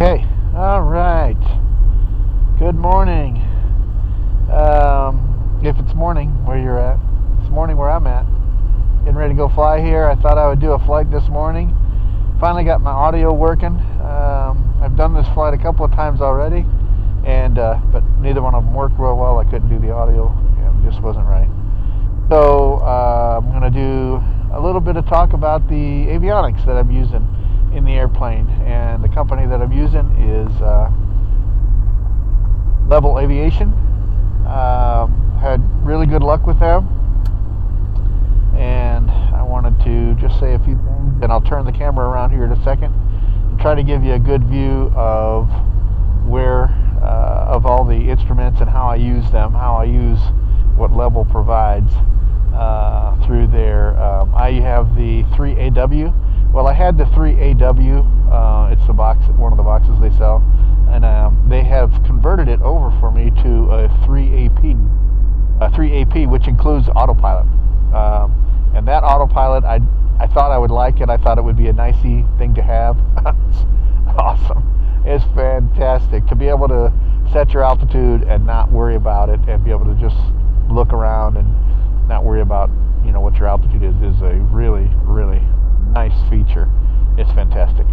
Okay, all right. Good morning. If it's morning where you're at, it's morning where I'm at. Getting ready to go fly here. I thought I would do a flight this morning. Finally got my audio working. I've done this flight a couple of times already, and but neither one of them worked real well. I couldn't do the audio, and it just wasn't right. So I'm going to do a little bit of talk about the avionics that I'm using in the airplane, and the company that I'm using is Levil Aviation. Had really good luck with them, and I wanted to just say a few things, and I'll turn the camera around here in a second and try to give you a good view of where of all the instruments and how I use them, how I use what Levil provides through there. I have the 3AW. Well, I had the 3AW. It's the box, one of the boxes they sell, and they have converted it over for me to a 3AP, which includes autopilot. And that autopilot, I thought I would like it. I thought it would be a nicey thing to have. It's awesome. It's fantastic to be able to set your altitude and not worry about it, and be able to just look around and not worry about what your altitude is a really, really nice feature. It's fantastic.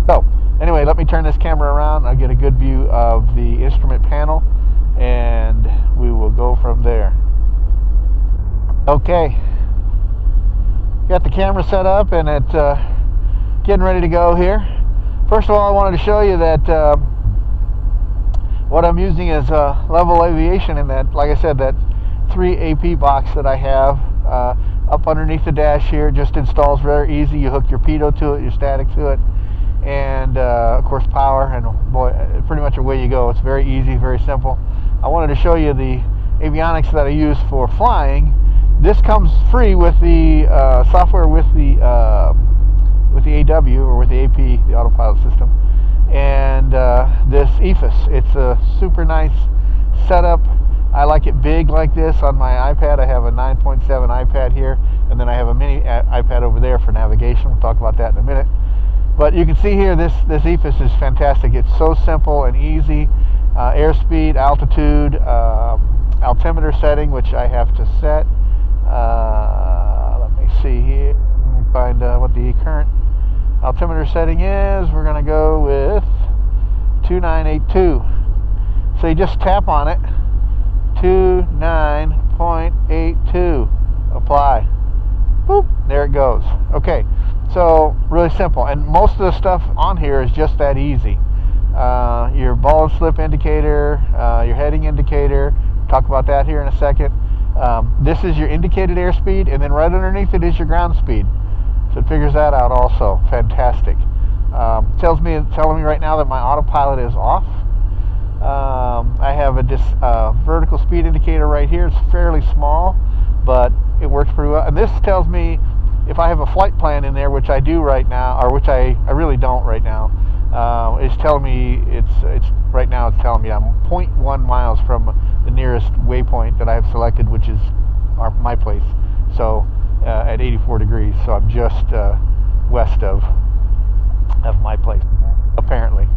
So anyway, let me turn this camera around. I'll get a good view of the instrument panel, and we will go from there. Okay, got the camera set up, and it's getting ready to go here. First of all, I wanted to show you that what I'm using is Levil Aviation, and that, like I said, that 3AP box that I have up underneath the dash here just installs very easy. You hook your pitot to it, your static to it, and of course power, and boy, pretty much away you go. It's very easy, very simple. I wanted to show you the avionics that I use for flying. This comes free with the software with the AW, or with the AP, the autopilot system, and this EFIS. It's a super nice setup. I like it big like this on my iPad. I have a 9.7 iPad here, and then I have a mini iPad over there for navigation. We'll talk about that in a minute. But you can see here, this EFIS is fantastic. It's so simple and easy. Airspeed, altitude, altimeter setting, which I have to set. Let me see here. Let me find what the current altimeter setting is. We're going to go with 2982. So you just tap on it. 29.82. Apply. Boop. There it goes. Okay. So really simple, and most of the stuff on here is just that easy. Your ball and slip indicator, your heading indicator. Talk about that here in a second. This is your indicated airspeed, and then right underneath it is your ground speed. So it figures that out also. Fantastic. Telling me right now that my autopilot is off. I have a vertical speed indicator right here. It's fairly small, but it works pretty well. And this tells me if I have a flight plan in there, which I do right now, or which I really don't right now. It's telling me it's right now. It's telling me I'm 0.1 miles from the nearest waypoint that I have selected, which is my place. So at 84 degrees. So I'm just west of my place, apparently.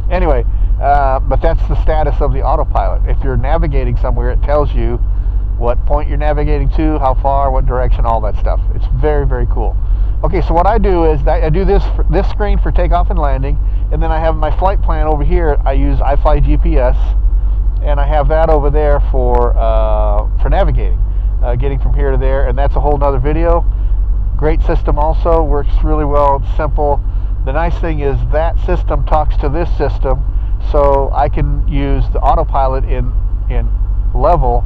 Anyway, but that's the status of the autopilot. If you're navigating somewhere, it tells you what point you're navigating to, how far, what direction, all that stuff. It's very, very cool. Okay, so what I do is I do this screen for takeoff and landing, and then I have my flight plan over here. I use iFly GPS, and I have that over there for navigating, getting from here to there, and that's a whole nother video. Great system also, works really well. It's simple. The nice thing is that system talks to this system, so I can use the autopilot in Levil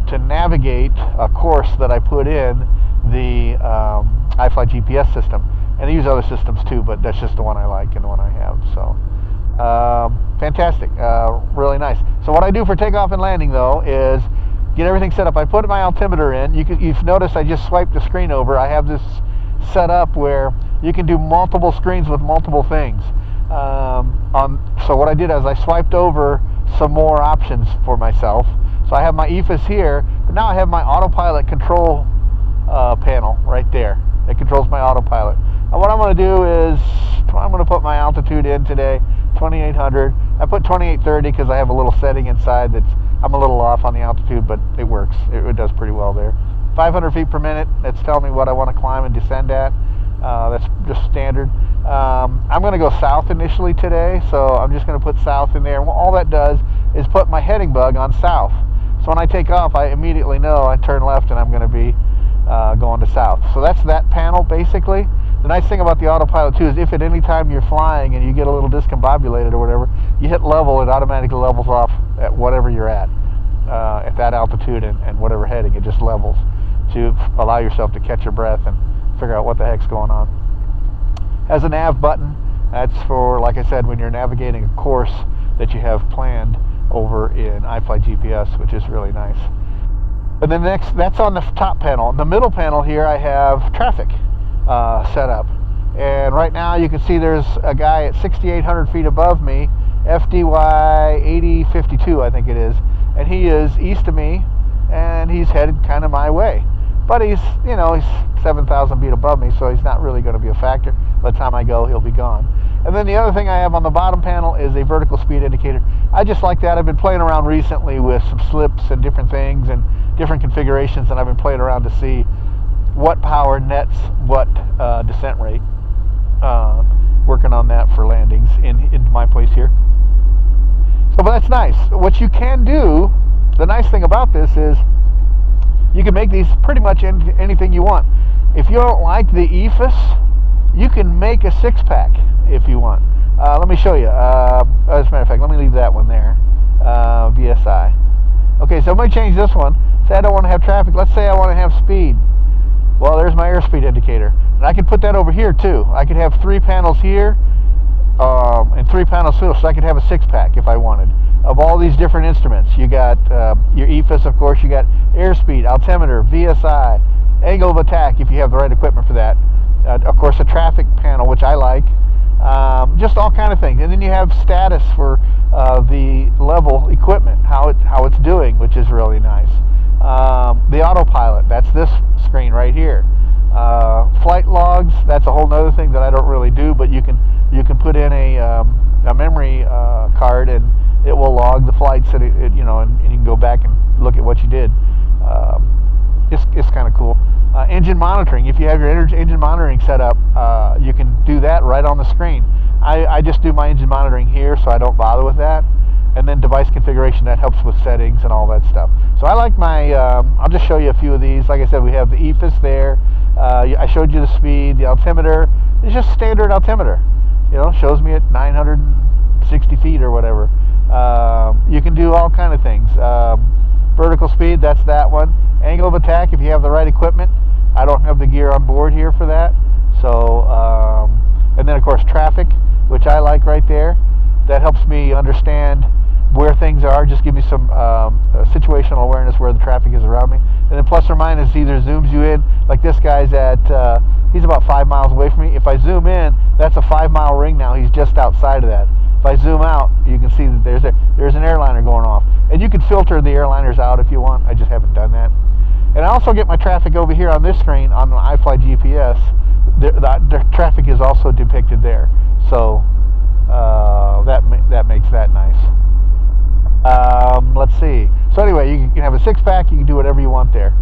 to navigate a course that I put in the iFly GPS system. And they use other systems too, but that's just the one I like and the one I have. So fantastic, really nice. So what I do for takeoff and landing though is get everything set up. I put my altimeter in. You've noticed I just swiped the screen over. I have this set up where you can do multiple screens with multiple things. So what I did is I swiped over some more options for myself. So I have my EFIS here, but now I have my autopilot control panel right there. It controls my autopilot. And what I'm going to do is I'm going to put my altitude in today. 2800. I put 2830 because I have a little setting inside that's I'm a little off on the altitude, but it works. It does pretty well there. 500 feet per minute. That's telling me what I want to climb and descend at. That's just standard. I'm going to go south initially today, so I'm just going to put south in there. And all that does is put my heading bug on south. So when I take off, I immediately know I turn left and I'm going to be going to south. So that's that panel basically. The nice thing about the autopilot too is if at any time you're flying and you get a little discombobulated or whatever, you hit level, it automatically levels off at whatever you're at that altitude and whatever heading. It just levels to allow yourself to catch your breath and figure out what the heck's going on. Has a nav button. That's for, like I said, when you're navigating a course that you have planned over in iFly GPS, which is really nice. And then next, that's on the top panel. In the middle panel here, I have traffic set up. And right now you can see there's a guy at 6,800 feet above me, FDY 8052, I think it is. And he is east of me, and he's headed kind of my way. But he's 7,000 feet above me, so he's not really going to be a factor. By the time I go, he'll be gone. And then the other thing I have on the bottom panel is a vertical speed indicator. I just like that. I've been playing around recently with some slips and different things and different configurations, and I've been playing around to see what power nets what descent rate. Working on that for landings in my place here. So, but that's nice. What you can do, the nice thing about this is you can make these pretty much anything you want. If you don't like the EFIS, you can make a 6-pack if you want. Let me show you. As a matter of fact, let me leave that one there. VSI. Okay, so I'm going to change this one. Say I don't want to have traffic. Let's say I want to have speed. Well, there's my airspeed indicator. And I can put that over here too. I could have 3 panels here and 3 panels here, so I could have a 6-pack if I wanted. Of all these different instruments, you got your EFIS, of course, you got airspeed, altimeter, VSI, angle of attack if you have the right equipment for that. Of course, a traffic panel, which I like. Just all kind of things. And then you have status for the level equipment, how it's doing, which is really nice. The autopilot, that's this screen right here. Flight logs, that's a whole nother thing that I don't really do, but you can put in a memory card and it will log the flights and and you can go back and look at what you did. It's kind of cool. Engine monitoring, if you have your engine monitoring set up, you can do that right on the screen. I just do my engine monitoring here, so I don't bother with that. And then device configuration, that helps with settings and all that stuff. So I like my, I'll just show you a few of these. Like I said, we have the EFIS there. I showed you the speed, the altimeter. It's just standard altimeter. Shows me at 960 feet or whatever. You can do all kind of things. Vertical speed, that's that one. Angle of attack, if you have the right equipment. I don't have the gear on board here for that. So, and then of course traffic, which I like right there. That helps me understand where things are, just give me some situational awareness where the traffic is around me. And then plus or minus either zooms you in, like this guy's at, he's about 5 miles away from me. If I zoom in, that's a 5-mile ring now, he's just outside of that. If I zoom out, you can see that there's an airliner going off. And you can filter the airliners out if you want, I just haven't done that. And I also get my traffic over here on this screen on the iFly GPS. The traffic is also depicted there. So that makes that nice. Let's see. So anyway, you can have a 6-pack. You can do whatever you want there.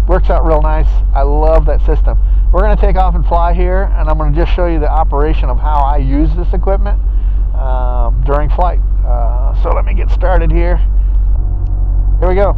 Works out real nice. I love that system. We're going to take off and fly here, and I'm going to just show you the operation of how I use this equipment during flight. So let me get started here. Here we go.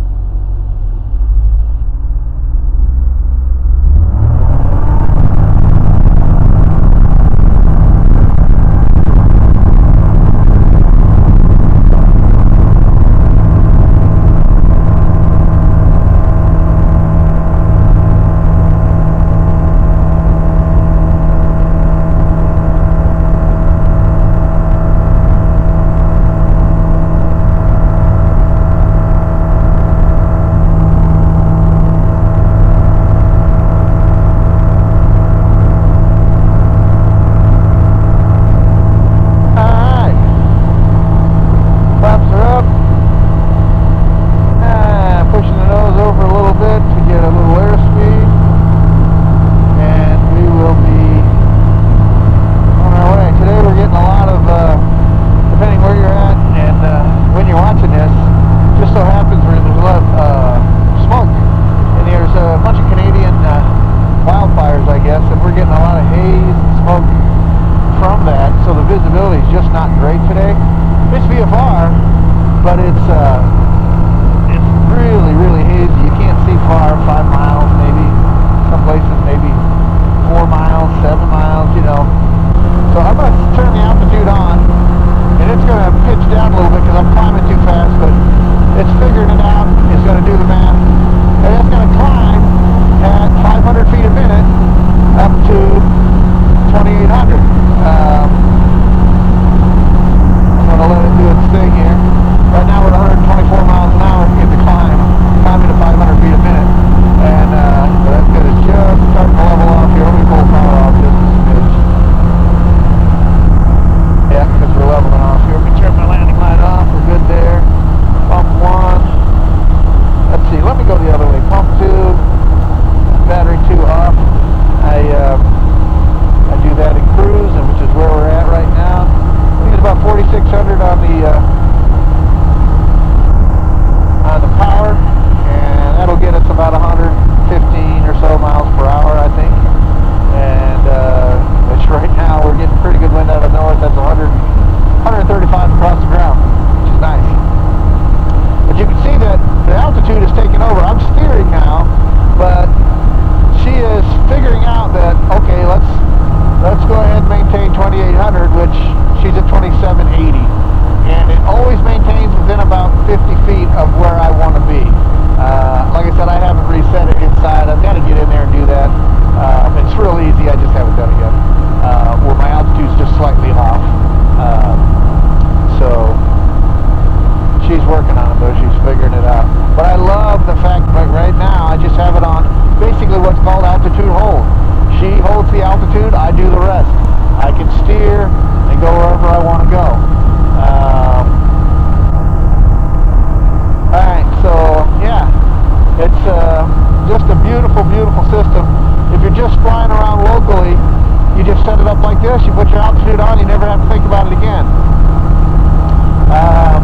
not great today. It's VFR, but it's really, really hazy. You can't see far, 5 miles maybe. Some places maybe 4 miles, 7 miles, you know. So I'm going to turn the altitude on, and it's going to pitch down a little bit because I'm climbing too fast, but it's figuring it out. It's going to do the math, and it's going to climb at 500 feet a minute up to 2,800. I'm going to let it do its thing here. Right now we're at 124 miles an hour in the climb, climbing to 500 feet a minute, and that's going to just start to level off here. Let me pull the power off just a smidge. Yeah, because we're leveling off here. Let me turn my landing light off. We're good there. Pump 1. Let's see. Let me go the other way. Pump 2. Battery 2 off. I do that in cruise, which is where we're at right now. I think it's about 4,600 on the power, and that'll get us about 115 or so miles per hour, I think. And which right now we're getting pretty good wind out of the north. That's 135 across the ground, which is nice. But you can see that the altitude is taking over. I'm steering now, but she is figuring out that, okay, let's go ahead and maintain 2,800, which she's at 2,780, and it always maintains within about 50 feet of where I want to be. Like I said, I haven't reset it inside. I've got to get in there and do that. It's real easy. I just haven't done it yet. Where my altitude's just slightly off. So she's working on it, though. She's figuring it out. But I love the fact that right now I just have it on basically what's called altitude hold. She holds the altitude, I do the rest. I can steer and go wherever I want to go. Alright, so yeah, it's just a beautiful, beautiful system. If you're just flying around locally, you just set it up like this, you put your altitude on, you never have to think about it again.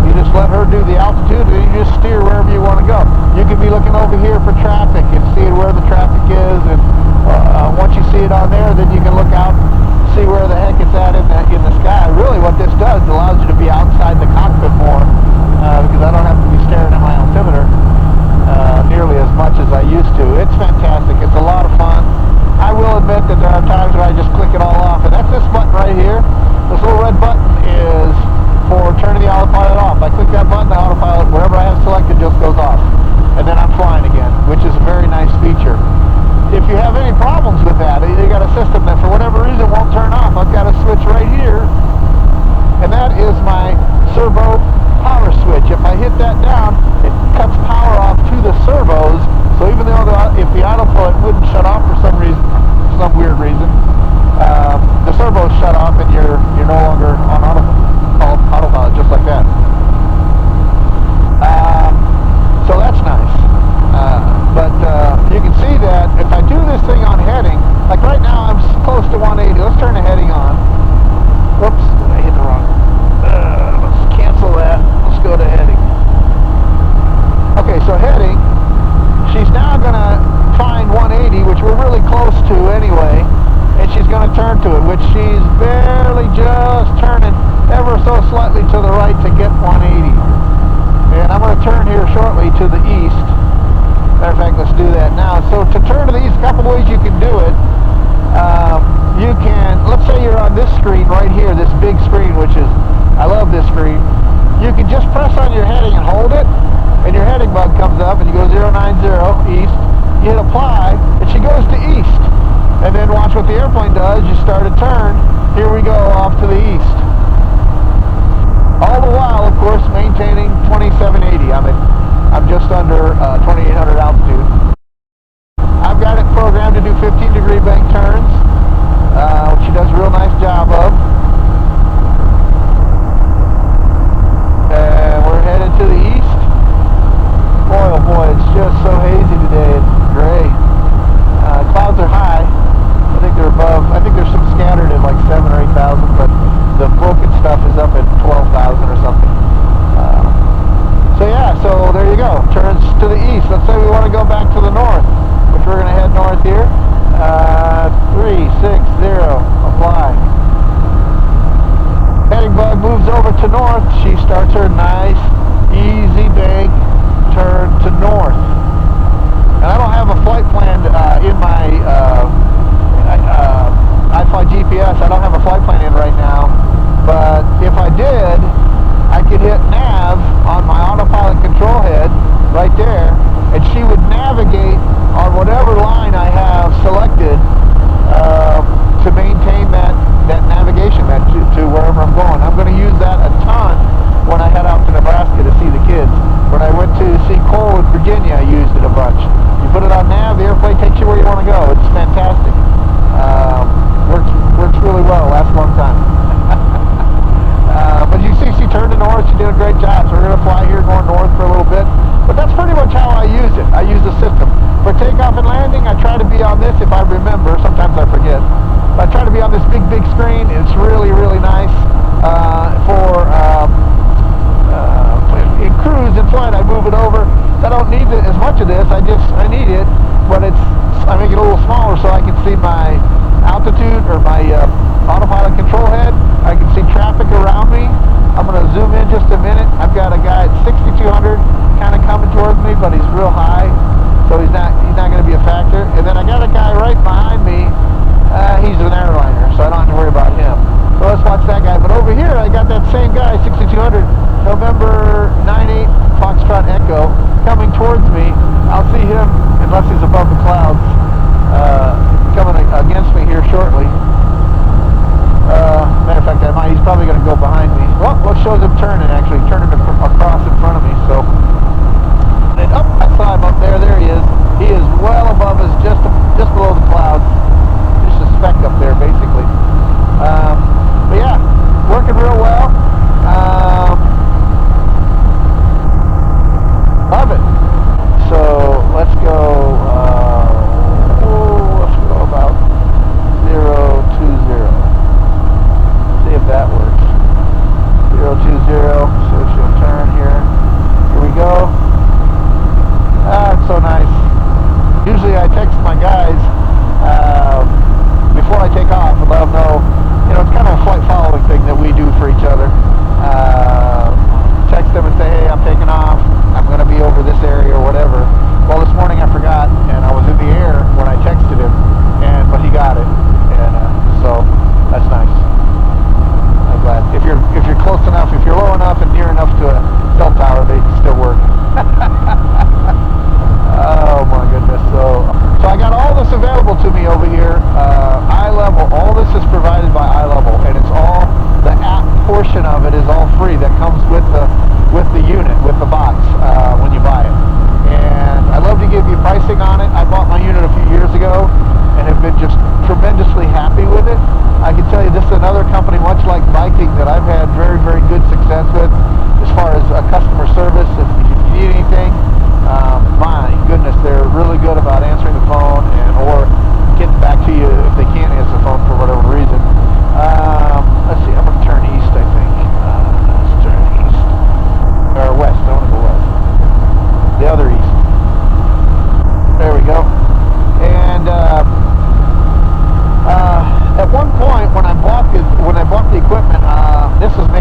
You just let her do the altitude, and you just steer wherever you want to go. You can be looking over here for traffic and seeing where the traffic is, and once you see it on there, then you can look out, see where the heck it's at in the sky. Really what this does, it allows you to be outside the cockpit more, because I don't have to be staring at my altimeter nearly as much as I used to. It's fantastic. It's a lot of fun. I will admit that there are times where I just click it all off, and that's this button right here. This little red button is for turning the autopilot off. I click that button, the autopilot, whatever I have selected, just goes off. And then I'm flying again, which is a very nice feature. If you have any problems with that, you got a system that for whatever reason won't turn off, I've got a switch right here, and that is my servo power switch. If I hit that down, it cuts power off to the servos, so even though if the autopilot wouldn't shut off for some reason, some weird reason, the servos shut off and you're no longer on autopilot, just like that. So that's nice. But you can see that if I do this thing on heading, like right now I'm close to 180. Let's turn the heading on. Whoops, I hit the wrong. Let's cancel that. Let's go to heading. Okay, so heading, she's now going to find 180, which we're really close to anyway, and she's going to turn to it, which she's barely just turning ever so slightly to the right to get 180. And I'm going to turn here shortly to the east. Matter of fact, let's do that now. So to turn to the east, a couple ways you can do it. You can, let's say you're on this screen right here, this big screen, which is, I love this screen. You can just press on your heading and hold it, and your heading bug comes up, and you go 090 east. You hit apply, and she goes to east. And then watch what the airplane does. You start a turn. Here we go off to the east. All the while, of course, maintaining 2780. I'm just under 2800 altitude. I've got it programmed to do 15-degree bank turns, which she does a real nice job of. And we're headed to the east. Boy, oh boy, it's just so hazy today. It's gray. Clouds are high. I think they're above. I think there's some scattered at like 7 or 8 to north, she starts her nice, easy bank turn to north. And I don't have a flight plan in my iFly GPS. I don't have a flight plan in right now, but if I did, I could hit nav on my autopilot control head right there, and she would navigate on whatever line I have selected to maintain that navigation to wherever I'm going. I'm going to use that a ton when I head out to Nebraska to see the kids. When I went to see Cole in Virginia, I used it a bunch. You put it on nav, the airplane takes you where you want to go. It's fantastic. Works really well. Lasts a long time. But you see, she turned to north. She did a great job. So we're going to fly here, going north for a little bit. But that's pretty much how I use it. I use the system. For takeoff and landing, I try to be on this if I remember. Sometimes I forget. But I try to be on this big screen. It's really, really nice. In cruise and flight, I move it over. I don't need as much of this. I need it, but I make it a little smaller so I can see my altitude or my autopilot control head. I can see traffic around me. I'm going to zoom in just a minute. I've got a guy at 6,200 kind of coming towards me, but he's real high, so he's not going to be a factor. And then I got a guy right behind me. He's an airliner, so I don't have to worry about him. So let's watch that guy. But over here, I got that same guy, 6,200, November 98 Foxtrot Echo, coming towards me. I'll see him, unless he's above the clouds, coming against me here shortly. Matter of fact, he's probably going to go behind me. Well, what shows him turning, actually, turning across in front of me. So, and I saw him up there. There he is. He is well above us, just below the clouds. Just a speck up there, basically. But yeah, working real well. Love it. So let's go. Let's go about 020. See if that works. 020. So she'll turn here. Here we go. It's so nice. Usually I text my guys before I take off and let them know. It's kind of a flight following thing that we do for each other. Text them and say, hey, I'm taking off. I'm going to be over this area or whatever. Well, this morning I forgot, and I was in the air when I texted him, but he got it, and so that's nice. I'm glad. If you're close enough, if you're low enough and near enough to a cell tower, they can still work. Oh my goodness. So I got all this available to me over here. iLevel. All this is provided by iLevel, and it's all the app portion of it is all free. That comes with the unit, with the box when you buy it. And I love to give you pricing on it. I bought my unit a few years ago and have been just tremendously happy with it. I can tell you this is another company, much like Viking, that I've had very, very good success with as far as customer service. If you need anything, my goodness, they're really good about answering the phone or getting back to you if they can't answer the phone for whatever reason. Let's see, I'm going to turn east, I think. Let's turn east. Or west, I want to go west. The other east. There we go. And at one point when I bought the equipment, this was maybe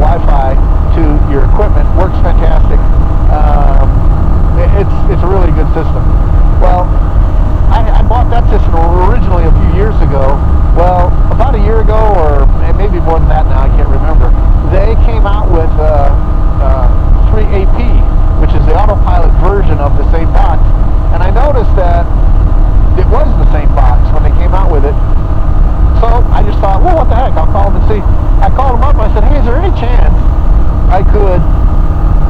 Wi-Fi to your equipment. Works fantastic. It's a really good system. Well, I bought that system originally a few years ago. Well, about a year ago, or maybe more than that now, I can't remember, they came out with 3AP, which is the autopilot version of the same box. And I noticed that it was the same box when they came out with it. So I just thought, well, what the heck, I'll call them and see. I called them up and I said, hey, is there any chance I could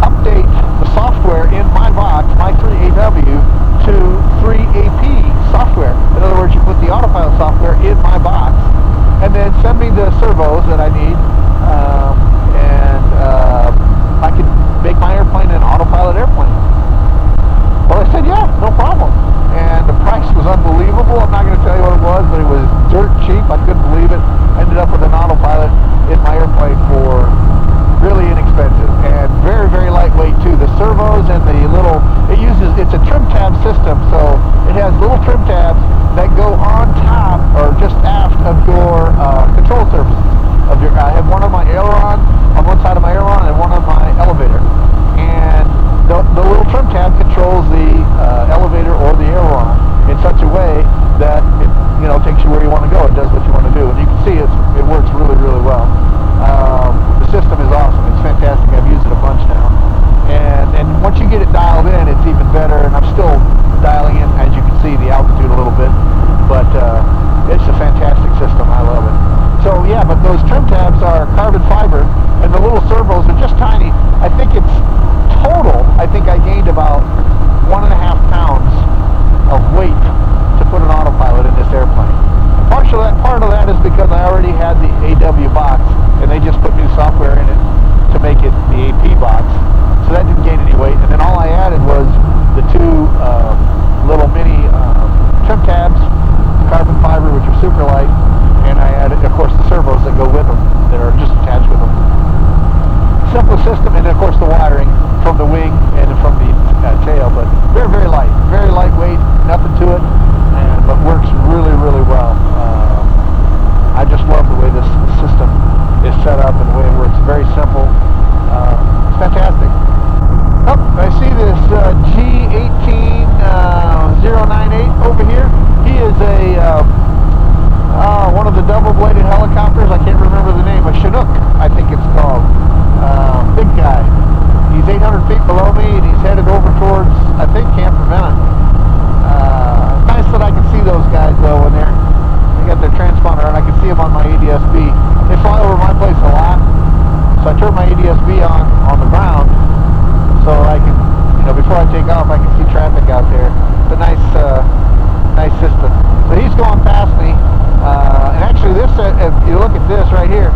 update the software in my box, my 3AW, to 3AP software? In other words, you put the autopilot software in my box and then send me the servos that I need, and I could make my airplane an autopilot airplane. Well, I said, yeah, no problem. And the price was unbelievable. I'm not going to tell you what it was, but it was dirt cheap. I couldn't believe it. Ended up with an autopilot in my airplane for really inexpensive and very, very lightweight too. The servos and the little, it's a trim tab system, so it has little trim tabs that go on top or just aft of your control surfaces. I have one on my aileron, on one side of my aileron, and one on my elevator. And the little trim tab controls the elevator or the aileron in such a way that it takes you where you want to go. It does what you want to do, and you can see it works really, really well. The system is awesome. It's fantastic. I've used it a bunch now, and once you get it dialed in, it's even better. And I'm still dialing in, as you can see, the altitude a little bit, but it's a fantastic system. I love it. So yeah, but those trim tabs are carbon fiber, and the little servos are just tiny. I think it's total. I think I gained about 1.5 pounds of weight to put an autopilot in this airplane. And part of that is because I already had the AW box, and they just put new software in it to make it the AP box. So that didn't gain any weight. And then all I added was the two little mini trim tabs, carbon fiber, which are super light, and I added, of course, the servos that go with them, that are just attached with them. Simple system, and of course the wiring from the wing and from the tail, but very, very light, very lightweight, nothing to it, but works really, really well. I just love the way this system is set up and the way it works. Very simple. It's fantastic. Oh, I see this G18098 over here. He is one of the double-bladed helicopters. I can't remember the name. A Chinook, I think it's called. Big guy. He's 800 feet below me, and he's headed over towards, I think, Camp Ravenna. Nice that I can see those guys, though, when they got their transponder, and I can see them on my ADS-B. They fly over my place a lot, so I turn my ADS-B on the ground, so I can, before I take off, I can see traffic out there. It's a nice system. So he's going past me, and actually this, if you look at this right here,